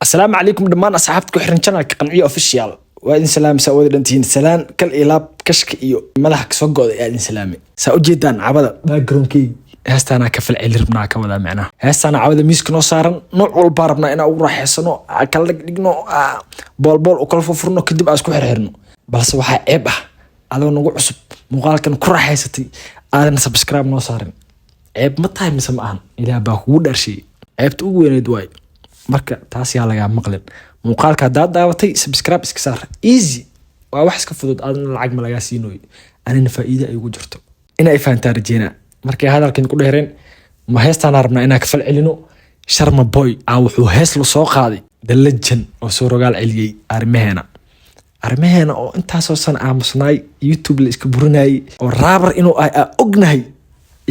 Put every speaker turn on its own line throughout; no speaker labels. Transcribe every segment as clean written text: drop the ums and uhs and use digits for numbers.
السلام عليكم دمان أصحابتكم حرين channelka qanciyo official waa idin salaam saa wada dhantiin salaan kal ilaab kashka iyo madaxa ka soo go'day idin salaamay saa u jeedaan cabada backgroundkii heestaana ka falcel rabnaa ka wada macnaha heestaana cabada miiska noo saaran nooc walba rabnaa inaan ugu raaxeysano kala dhigno boolbool u kala furno kadib aan isku xirxirno balse waxa ceeb ah adoo nagu cusub muuqaalkan ku raaxeysatay aadan subscribe noo saarin ceeb ma tahay mise ma ahan ilaa baa kugu dharshay ceebta ugu weyneed waay marka taas yaa laga maqlin muuqaalka hadaad daawatay subscribe iska saar easy waa wax iska fudud aadna lacag ma laga siinooyo anina faa'iido ay ugu jirto ina ay fahantaa rajeena markay hadalkan ku dheereen ma heestaan rabnaa inaan ka fal celino Sharma Boy wuxuu hees la soo qaaday The Legend oo soo rogaal celiyay arrimaheena oo intaasoo san aamusnaay YouTube la iska burinayay oo raabar inuu ay ognahay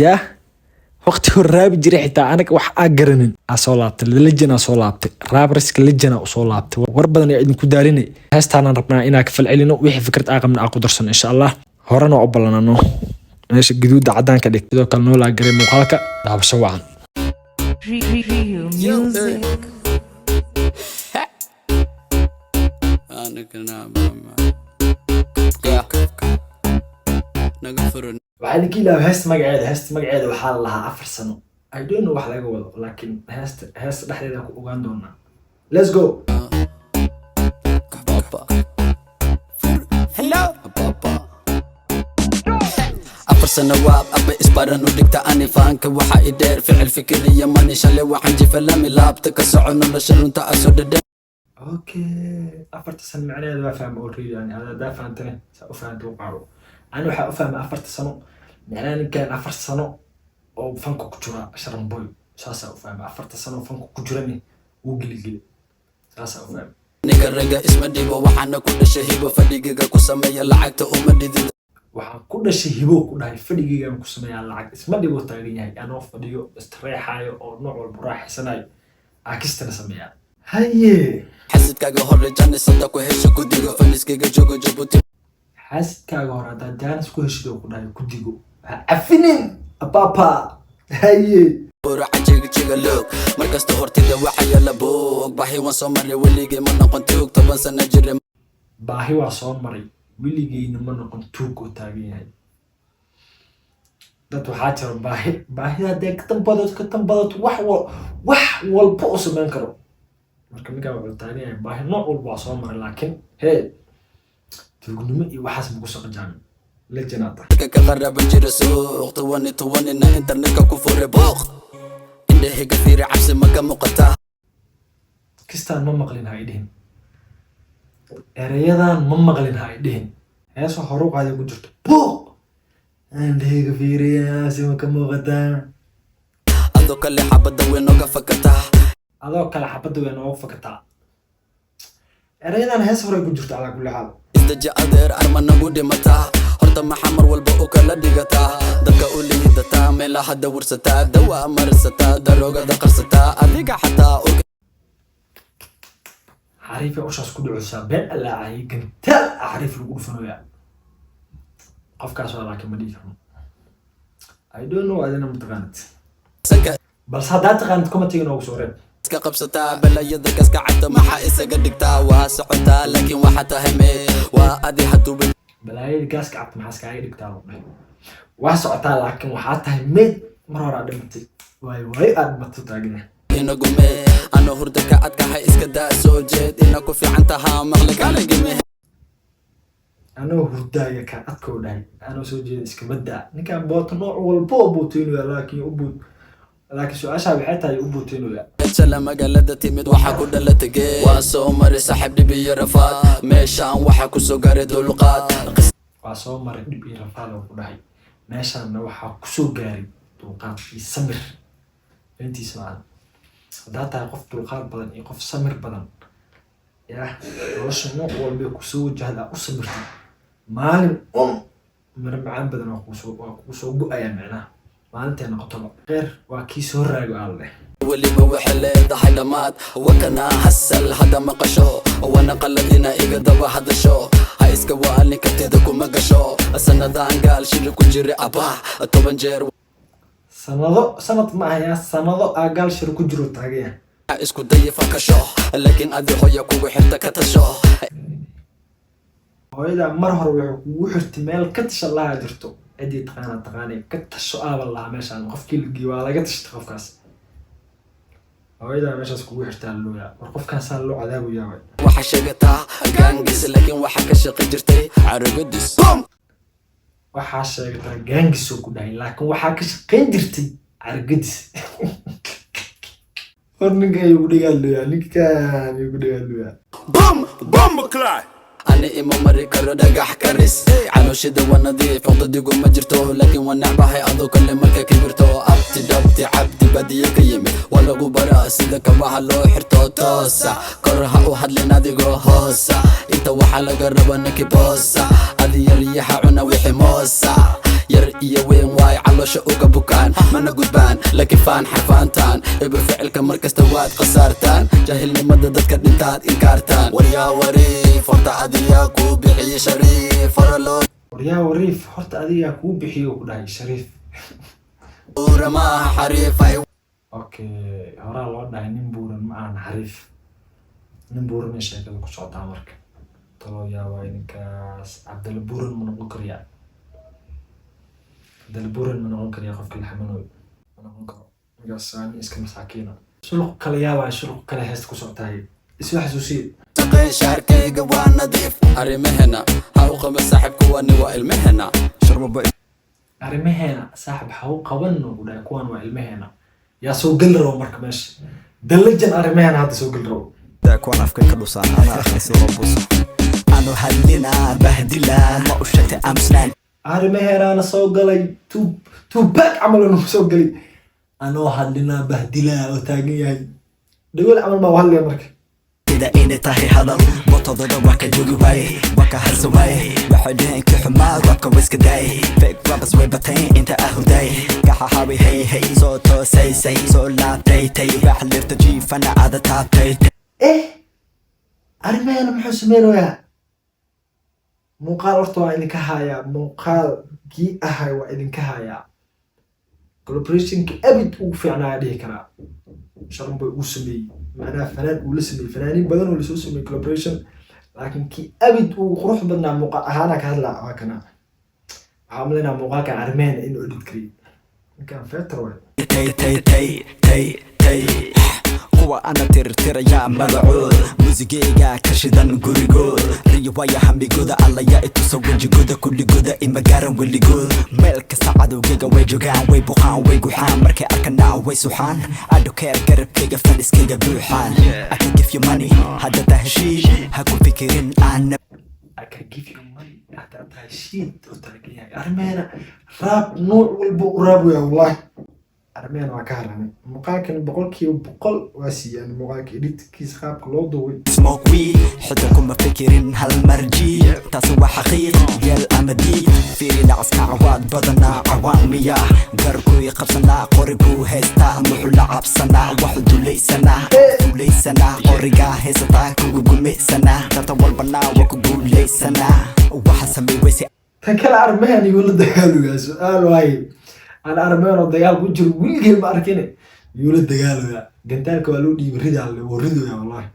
yaa waqti hor raabi jiray xitaa anaga wax aan garanin soo laabtay The Legend soo laabtay raabarska Legend soo laabtay war badan ay idinku daalinay heestaan rabnaa inaan ka fal celino wixii fikrad aqamna aan ku darsan insha Allah horena u ballanano meesha guduuda cadaan ka dhig sidoo kale noo la garay muuqaalka daabasho wacan waxaan idinka ilaahay heesta magaceeda waxaa la lahaa 4 sano I don't know wax laga wado laakiin heesta dhexdeeda ku ogaan doonaa let's go
hello سنوات أبي إسبارن ودكتا أني فانك وحا إدير فعل فكرية ماني شالي وحنجي فلامي لابتك السعون نشر انت أسود الدين
اوكي 4 سنة معناه ما فهم اوريدي يعني هذا دا فهمتني سأفهم توقعه انا waxaa u fahmay 4 sano macnaheedu kan 4 sano oo fanku ku jira Sharma Boy saasa u fahmay 4 sano fanku ku jirani uu gilgil saasa u fahmay
ninka raga isma dhibo waxaana ku dhashay hibo fadhigiga ku sameeya lacagta uma dhidid
waxaan ku dhashay hibo ku dhahay fadhigiga ku sameeya lacag isma dhibo taagan yahay anoo fadhiyo istreexayo oo nooc walba raaxisanayo akistana sameeya haye
xasidkaaga hore jaanisada ku hesho gudiga faniskayga joogo jabuuti
xasidkaaga hore haddaad jaanis ku heshido ku dhahay gudigo cafinin ababa haye
jiga loog markasta hortida waxaya la boog baahi waan soo maray weligay ma noqon tuug 10 sano jire
baahi waa soo maray weligayna ma noqon tuug oo taagan yahay dad waxaa jira baahida dee ka tambadad wax walba u samayn karo marka ninka wuxuu taagan yahay baahi nooc walba waa soo maray laakiin hey tuugnimo iyo waxaas ma ku soo qajaamin Legend
ka qaraba jira suuq towanina internetka ku fure booq indhaha fiiri cabsi ma ka muuqata
kistaan ma maqlin haydhin erayadan ma maqlin haydhin heeso hore u qaaday ku jirto booq indhaha fiiri cabsi ma ka muuqata
adoo kale xabada weyn oga fakataa erayadan hees hore ku jirto ala kulli xaal isdaja adeer arma nagu dhimataa horta maxamar walba oo kala dhigataa dadka u liidataa meelaha dawrsataa dawa marsataa daroogada qarsataa adiga xataa
xariifa ushaas ku dhucsaa been alla ay gantaal xariif lagu dhufanayaa qofkaas waa laakiin ma dhigan I don't know adina mutaqaanid bal hadda taqaanid kuma tagin oo soo reeb
iska qabsataa balayada kaska cadda maxaa isaga dhigtaa waa socotaa laakiin waxa tahay waa adi haduu
balayada kaska cadda maxaa iskaga dhigtaa waa socotaa laakiin waxa tahay mid mar hore dhimatay way aad mato taagna
inagume ana hurda ka adkahay iska daa soo jeed ina ku fiican tahaa maqli kala gime
ana hurdaya ka adkoo dhahay ana soo jeed iska badda ninka booto nooc walba bootino laakiin su'aasha waxay tahay u bootinoya
sala magaalada timid waxa ku dhalatay waa soo maray saaxib dhib iyo rafaad meeshaan waxa ku soo gaaray dulqaad
waa soo maray dhib iyo rafaad oo ku dhahay meeshaan waxa ku soo gaaray dulqaad iyo samir intiisa aan hadda qof dulqaad badan iyo qof samir badan yaa nolosha nooc walba ku soo wajahda u samirtay maalin macaan badan oo ku soo go'aya macnaha maalinta noqoto qeer waa kii soo raago alle
waliba waxa leedahay dhamaad wakana hasal hada maqasho wana qaladina iga daba hadasho ha iska waalin kartida kuma gasho sanadaan gaal shir ku jira abaa 10 jeer
sanad ma ayaa sanado agaal shir ku jiro taagaya
isku day fakasho laakiin adi hooyo kugu xirta ka tasho
hooyada mar hore wuxuu kugu xirtay meel ka tashan lahaa jirto cidii taqaanay ka tasho aabal lahaa meeshaan qofkii la geeyay waa laga tashtay qofkaas hooyada meeshaas kugu xirtaa looya war qofkaasaan loo cadaabu yaabay
waxa sheegataa gaangis laakiin waxa ka shaqi jirtay caragadis
waxaa sheegataa gaangis oo ku dhahay laakiin waxaa ka shaqayn jirtay caragadis war ninka ayuu dhigaal looya ninkaan ayuu dhigaal looya
Bomba Clyde.
ani ima mari karo dhagax karis calooshida waa nadiif waqtigu ma jirto laakiin waa nacbahay adoo kale marka kibirto abti dhabti cabdi badiya ka yimid waa lagu baraa sida kabaha loo xirto toosa kor ha u hadlin adigoo hoosa inta waxaa laga raba ninki boosa adi yaryaha cuna wixii moosa yar iyo weyn waay caloosha uga bukaan mana gudbaan laakiin faan xarfaantaan eber ficilka markasta waad khasaartaan jaahilnimada dadka dhintaad inkaartaan waryaa wariif horta adiyaa kuu bixiye shariif hore loo
waryaa wariif horta adigaa kuu bixiyo ku dhahay shariif
buura ma aha xariifay
okay horaa loo dhahay nin buuran ma ahan xariif nin buuran ee sheekada ku socotaa marka taloo yaabaa ninkaas cabdalla buuran ma noqon kariyaa cabdalla buuran ma noqon kariyaa qofka la xamanoy ma noqon karo ninkaas saani iska masaakiina shuluq kale yaabaa shuluq kale heesta ku socotaay isla xasuusiye
shaqay shaarkayga waa nadiif arrimahena ha u qaba saaxiibku wani waa ilmahena
arrimaheena saaxib ha u qabanno ku dhahay kuwan waa ilmaheena yaa soo geli rabo marka meesha dallajan arrimaheena hadda soo geli rabo
kuwan afka ka dhusaan ana akhriso robuso ano hadlina bahdila ma u sheegtay amsnaan
arrimaheena soo galay tubaak camal inuu soo galay anoo hadlina bahdila oo taagan yahay dhagool camal ma hadlaya marka
ida inay tahay hadal botodooda waa ka joogi waaye waa ka harsa waaye waxay dhaheen ka xumaa rabka wiska daay fake rappers way bateen inta ahurdaay gaxahawi hey hey soo toosaysay soo laabtaytay wax lirta jiifana aada taabtaytay
arrimaheena muxuu sameynayaa muuqaal horta waa idinka hayaa muuqaalkii ahay waa idinka hayaa collaborationki abid ugu fiicnaa dhihi karaa sharun bay uu sameeyey macnaha fanaan uu la sameeyey fanaaniin badan oo lasoo sameeyey collaboration laakiin kii abid ugu qurux badnaa muuqaal ahaana ka hadlaa waa kana waxaa umaleynaa muuqaalkan arrimaheena inuu edit kariyey ninkan feetar waay
tay tay tay tay tay kuwa ana tirtirayaa magacood muusigayga ka shidan gurigood riyo waya hambigooda allaya itusa wejigooda kulligooda ima gaaran weligood meel kasta cadowgayga way jogaan way buqaan way guxaan markay arkanaa way suxaan adhokeer garabkayga faniskayga buuxaan I can give you money haddaad heshiid ha ku fikirin aan
I can give you money hada tahay shiid oo taagan yahay arrimaheena raab nooc walba u raab waya wallahi arrimaheena waa ka harnay muuqaalkan 100% waa siiyaan muuqaalka editkiisa qaabka loo duubay
smoke weed حتى كون ما فكرين هالمرجي تسوى حقيق يا الأمدي في نعس كعواد بدنا عوامية قرقو يقبسنا قرقو هستا محل عبسنا وحدو ليسنا قرقا هستا كوكو ميسنا تطول بنا وكوكو ليسنا وحسمي ويسي
تكال arrimaheena يقول دغالو سؤال واي أنا arrimaheena dagaal ku jiro wiilkay ma arkine يقول دغالو gantaalka waa loo dhiibay ridaal oo ridoya wallahi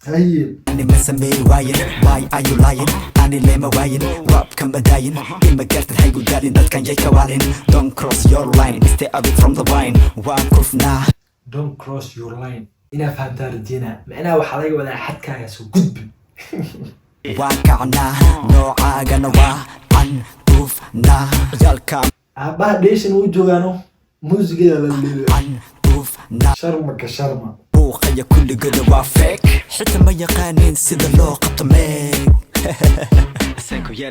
هاي
أنا مسمي واين why are you lying أنا لما واين راب كم بداين إما قرت الحي قدالين داد كان جاي كوالين don't cross your line stay away from the wine وكفنا
don't cross your line إنا فهمتها رجينا معناها waxaa laga wadaa xadkaaga soo gudbin
وكعنا نوعا قنوا عن طوفنا يالكام
aabaha dheeshan uu joogaano muusigeeda la leeyahay
عن طوفنا
sharmaka sharma
بوقيا كل قد وافيك حتى ما يقانين سيدا لو قبط ميك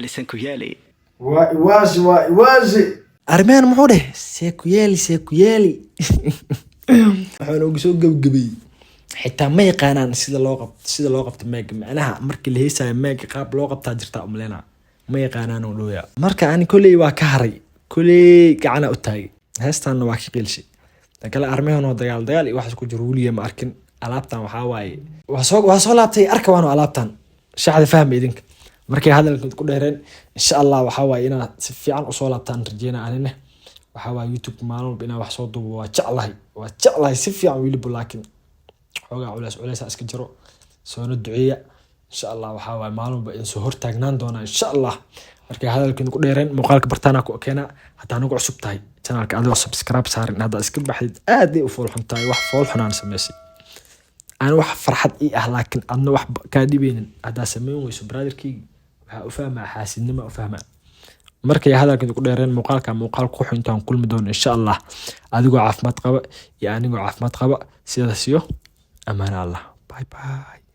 سنكو يالي
waa iwaashi arrimahan muxuu dheh seeku yeeli waxaan ugu soo gabagabay xitaa ma yaqaanaan sida loo qabto meega macnaha markii la heesayo meega qaab loo qabtaa jirtaa umaleynaa ma yaqaanaan oo dhooya marka ani kolley waa ka haray kolley gacana u taagay heestaanna waa ka qiilshay tan kale arrimahan oo dagaal iyo waxaas ku jiro weliya ma arkin alaabtan waxaa waaye waa soo laabtay arka waanu alaabtan shaxda fahma idinka markay hadalka ku dheereen insha Allah waxa waaye inaad si fiican u soo laabtaan rajeena anina waxa waaye YouTube maalin walba inaad wax soo duubo waa jeclahay si fiican weliba laakiin xoogaa culays iska jiro soona duceeya insha Allah waxaa waay maalinba in soo hortaagnaan doona insha Allah markay hadalkiin ku dheereen muuqaalka bartaana ku keena hadaa nagu cusub tahay channelka adoo subscribe saarin hada iska baxdid aad ay u foolxun tahay wax foolxunaan sameysay aan wax farxad ii ah laakiin adna wax ka dhibeenin hadaa sameyn weyso brotherkii waxa u fahmaa xaasidnimo u fahmaa markay hadalkiin ku dheereen muuqaal ku xuntaan kulmi doona insha Allah adigoo caafimaad qaba iyo anigoo caafimaad qaba sidaas iyo amaan Allah bye bye